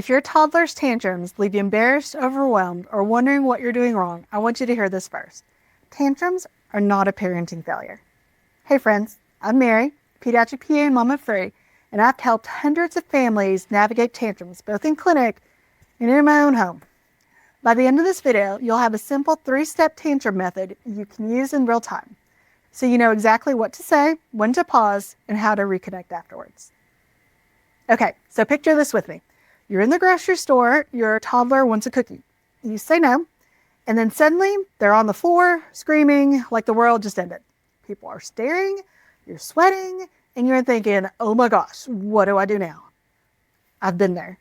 If your toddler's tantrums leave you embarrassed, overwhelmed, or wondering what you're doing wrong, I want you to hear this first. Tantrums are not a parenting failure. Hey friends, I'm Mary, pediatric PA and mom of 3, and I've helped hundreds of families navigate tantrums, both in clinic and in my own home. By the end of this video, you'll have a simple 3-step tantrum method you can use in real time, so you know exactly what to say, when to pause, and how to reconnect afterwards. Okay, so picture this with me. You're in the grocery store, your toddler wants a cookie. You say no, and then suddenly they're on the floor screaming like the world just ended. People are staring, you're sweating, and you're thinking, oh my gosh, what do I do now? I've been there.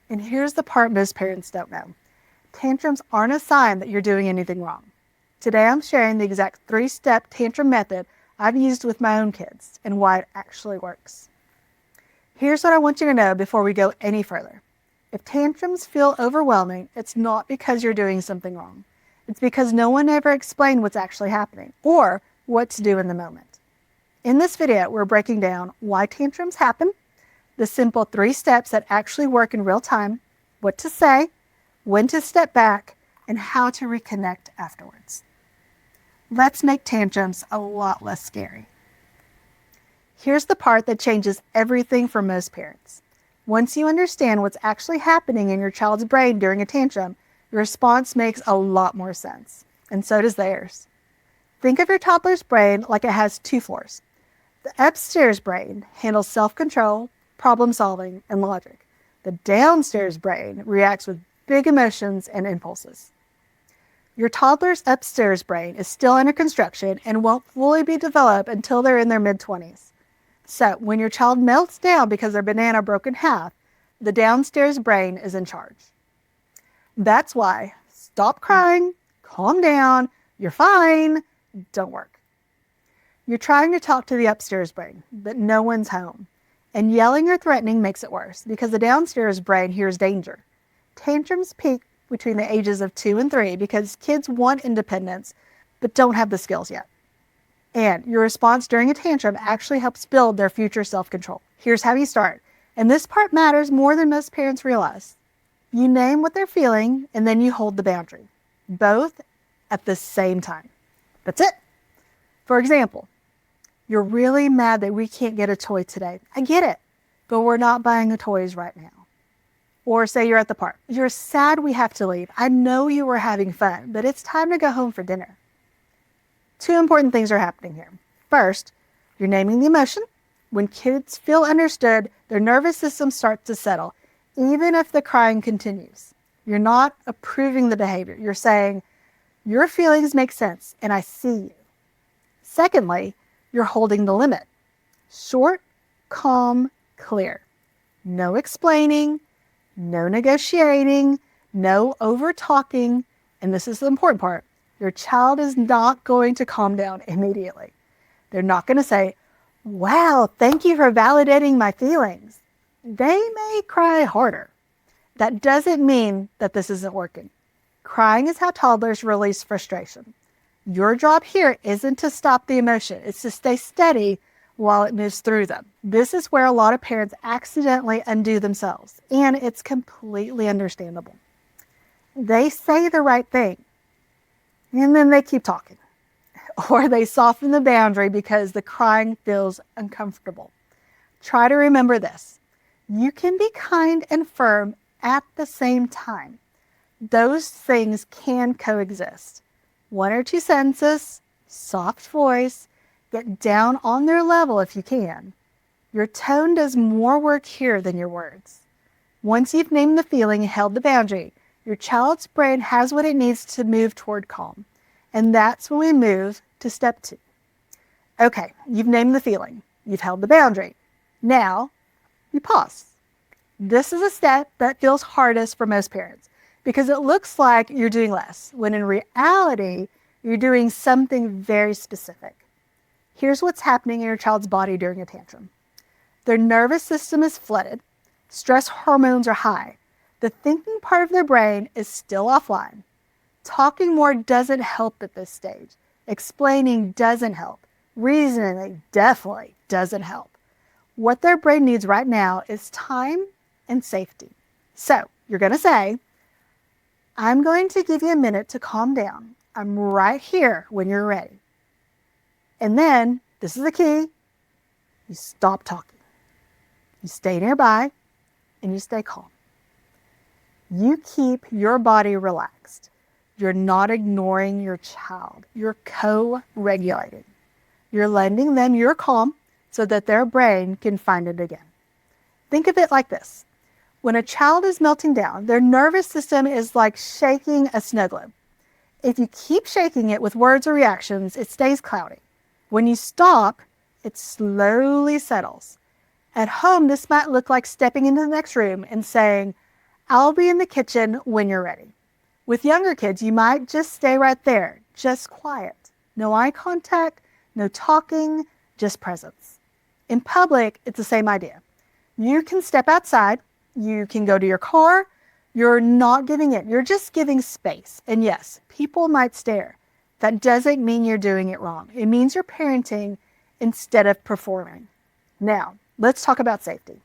And here's the part most parents don't know. Tantrums aren't a sign that you're doing anything wrong. Today I'm sharing the exact 3-step tantrum method I've used with my own kids and why it actually works. Here's what I want you to know before we go any further. If tantrums feel overwhelming, it's not because you're doing something wrong. It's because no one ever explained what's actually happening or what to do in the moment. In this video, we're breaking down why tantrums happen, the simple 3 steps that actually work in real time, what to say, when to step back, and how to reconnect afterwards. Let's make tantrums a lot less scary. Here's the part that changes everything for most parents. Once you understand what's actually happening in your child's brain during a tantrum, your response makes a lot more sense, and so does theirs. Think of your toddler's brain like it has 2 floors. The upstairs brain handles self-control, problem-solving, and logic. The downstairs brain reacts with big emotions and impulses. Your toddler's upstairs brain is still under construction and won't fully be developed until they're in their mid-20s. So when your child melts down because their banana broke in half, the downstairs brain is in charge. That's why stop crying, calm down, you're fine, don't work. You're trying to talk to the upstairs brain, but no one's home. And yelling or threatening makes it worse because the downstairs brain hears danger. Tantrums peak between the ages of 2 and 3 because kids want independence, but don't have the skills yet. And your response during a tantrum actually helps build their future self-control. Here's how you start. And this part matters more than most parents realize. You name what they're feeling, and then you hold the boundary, both at the same time. That's it. For example, you're really mad that we can't get a toy today. I get it, but we're not buying the toys right now. Or say you're at the park. You're sad we have to leave. I know you were having fun, but it's time to go home for dinner. 2 important things are happening here. First, you're naming the emotion. When kids feel understood, their nervous system starts to settle, even if the crying continues. You're not approving the behavior. You're saying, your feelings make sense, and I see you. Secondly, you're holding the limit. Short, calm, clear. No explaining, no negotiating, no over-talking, and this is the important part. Your child is not going to calm down immediately. They're not going to say, wow, thank you for validating my feelings. They may cry harder. That doesn't mean that this isn't working. Crying is how toddlers release frustration. Your job here isn't to stop the emotion. It's to stay steady while it moves through them. This is where a lot of parents accidentally undo themselves, and it's completely understandable. They say the right thing, and then they keep talking. Or they soften the boundary because the crying feels uncomfortable. Try to remember this. You can be kind and firm at the same time. Those things can coexist. 1 or 2 sentences, soft voice, get down on their level if you can. Your tone does more work here than your words. Once you've named the feeling and held the boundary, your child's brain has what it needs to move toward calm. And that's when we move to step 2. Okay, you've named the feeling. You've held the boundary. Now, you pause. This is a step that feels hardest for most parents because it looks like you're doing less, when in reality, you're doing something very specific. Here's what's happening in your child's body during a tantrum. Their nervous system is flooded. Stress hormones are high. The thinking part of their brain is still offline. Talking more doesn't help at this stage. Explaining doesn't help. Reasoning definitely doesn't help. What their brain needs right now is time and safety. So you're going to say, I'm going to give you a minute to calm down. I'm right here when you're ready. And then, this is the key, you stop talking. You stay nearby and you stay calm. You keep your body relaxed. You're not ignoring your child. You're co-regulating. You're lending them your calm so that their brain can find it again. Think of it like this. When a child is melting down, their nervous system is like shaking a snow globe. If you keep shaking it with words or reactions, it stays cloudy. When you stop, it slowly settles. At home, this might look like stepping into the next room and saying, I'll be in the kitchen when you're ready. With younger kids, you might just stay right there, just quiet. No eye contact, no talking, just presence. In public, it's the same idea. You can step outside, you can go to your car, you're not giving in, you're just giving space. And yes, people might stare. That doesn't mean you're doing it wrong. It means you're parenting instead of performing. Now, let's talk about safety.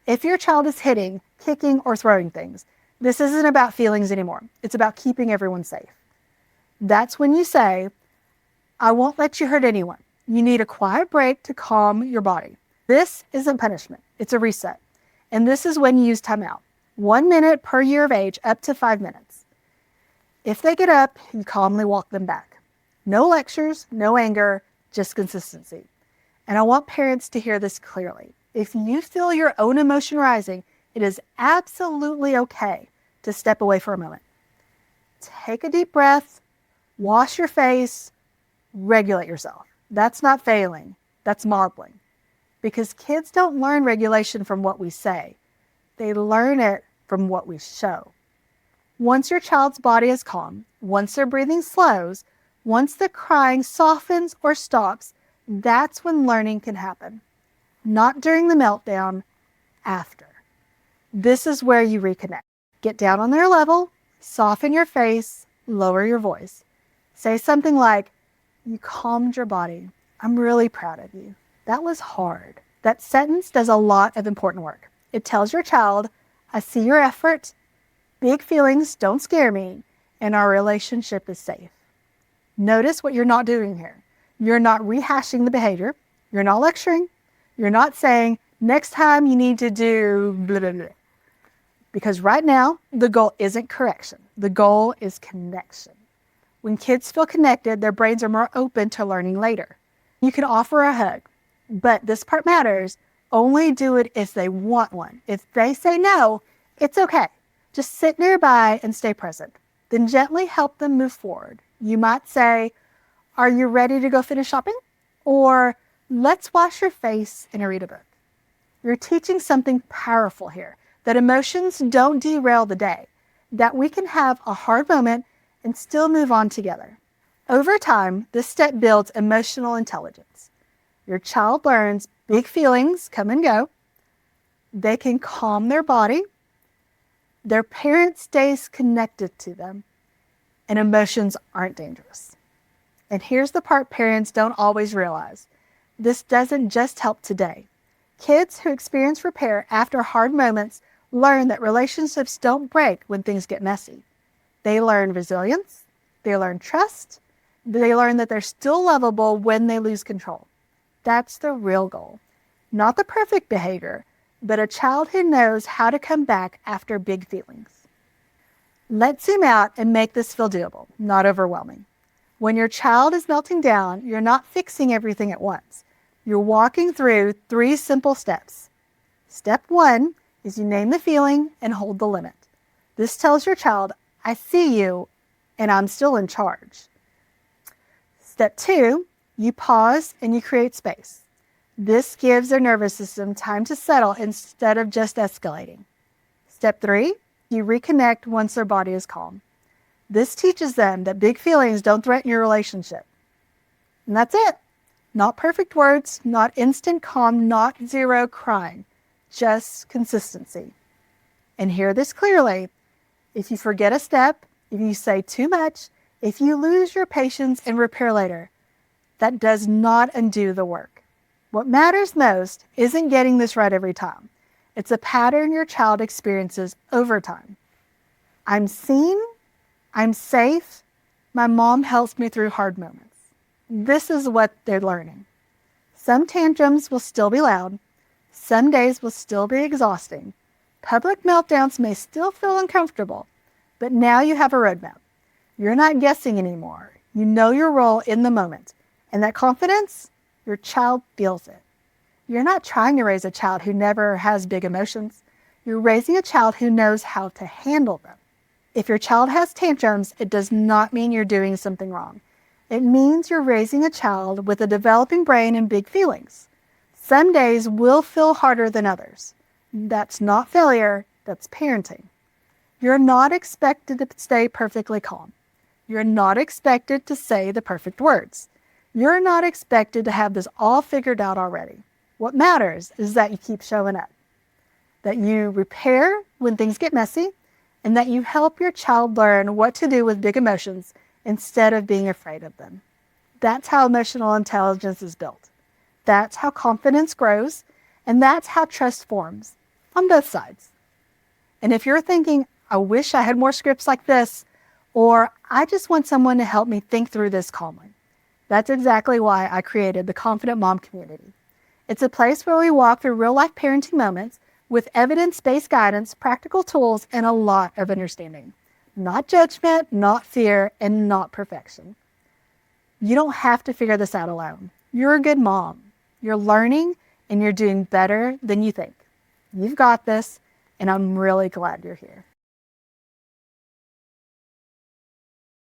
If your child is hitting, kicking, or throwing things, this isn't about feelings anymore. It's about keeping everyone safe. That's when you say, I won't let you hurt anyone. You need a quiet break to calm your body. This isn't punishment. It's a reset. And this is when you use timeout. 1 minute per year of age, up to 5 minutes. If they get up, you calmly walk them back. No lectures, no anger, just consistency. And I want parents to hear this clearly. If you feel your own emotion rising, it is absolutely okay to step away for a moment. Take a deep breath, wash your face, regulate yourself. That's not failing, that's modeling. Because kids don't learn regulation from what we say. They learn it from what we show. Once your child's body is calm, once their breathing slows, once the crying softens or stops, that's when learning can happen. Not during the meltdown, after. This is where you reconnect. Get down on their level, soften your face, lower your voice. Say something like, you calmed your body. I'm really proud of you. That was hard. That sentence does a lot of important work. It tells your child, I see your effort, big feelings don't scare me, and our relationship is safe. Notice what you're not doing here. You're not rehashing the behavior. You're not lecturing. You're not saying, next time you need to do blah, blah, blah. Because right now, the goal isn't correction. The goal is connection. When kids feel connected, their brains are more open to learning later. You can offer a hug, but this part matters. Only do it if they want one. If they say no, it's okay. Just sit nearby and stay present. Then gently help them move forward. You might say, are you ready to go finish shopping? Or let's wash your face and read a book. You're teaching something powerful here, that emotions don't derail the day, that we can have a hard moment and still move on together. Over time, this step builds emotional intelligence. Your child learns big feelings come and go. They can calm their body. Their parent stays connected to them. And emotions aren't dangerous. And here's the part parents don't always realize. This doesn't just help today. Kids who experience repair after hard moments learn that relationships don't break when things get messy. They learn resilience. They learn trust. They learn that they're still lovable when they lose control. That's the real goal. Not the perfect behavior, but a child who knows how to come back after big feelings. Let's zoom out and make this feel doable, not overwhelming. When your child is melting down, you're not fixing everything at once. You're walking through 3 simple steps. Step 1 is you name the feeling and hold the limit. This tells your child, I see you and I'm still in charge. Step 2, you pause and you create space. This gives their nervous system time to settle instead of just escalating. Step 3, you reconnect once their body is calm. This teaches them that big feelings don't threaten your relationship. And that's it. Not perfect words, not instant calm, not zero crying, just consistency. And hear this clearly. If you forget a step, if you say too much, if you lose your patience and repair later, that does not undo the work. What matters most isn't getting this right every time. It's a pattern your child experiences over time. I'm seen, I'm safe, my mom helps me through hard moments. This is what they're learning. Some tantrums will still be loud. Some days will still be exhausting. Public meltdowns may still feel uncomfortable, but now you have a roadmap. You're not guessing anymore. You know your role in the moment. And that confidence, your child feels it. You're not trying to raise a child who never has big emotions. You're raising a child who knows how to handle them. If your child has tantrums, it does not mean you're doing something wrong. It means you're raising a child with a developing brain and big feelings. Some days will feel harder than others. That's not failure, that's parenting. You're not expected to stay perfectly calm. You're not expected to say the perfect words. You're not expected to have this all figured out already. What matters is that you keep showing up, that you repair when things get messy, and that you help your child learn what to do with big emotions instead of being afraid of them. That's how emotional intelligence is built. That's how confidence grows, and that's how trust forms on both sides. And if you're thinking, I wish I had more scripts like this, or I just want someone to help me think through this calmly, that's exactly why I created the Confident Mom Community. It's a place where we walk through real-life parenting moments with evidence-based guidance, practical tools, and a lot of understanding. Not judgment, not fear, and not perfection. You don't have to figure this out alone. You're a good mom. You're learning, and you're doing better than you think. You've got this, and I'm really glad you're here.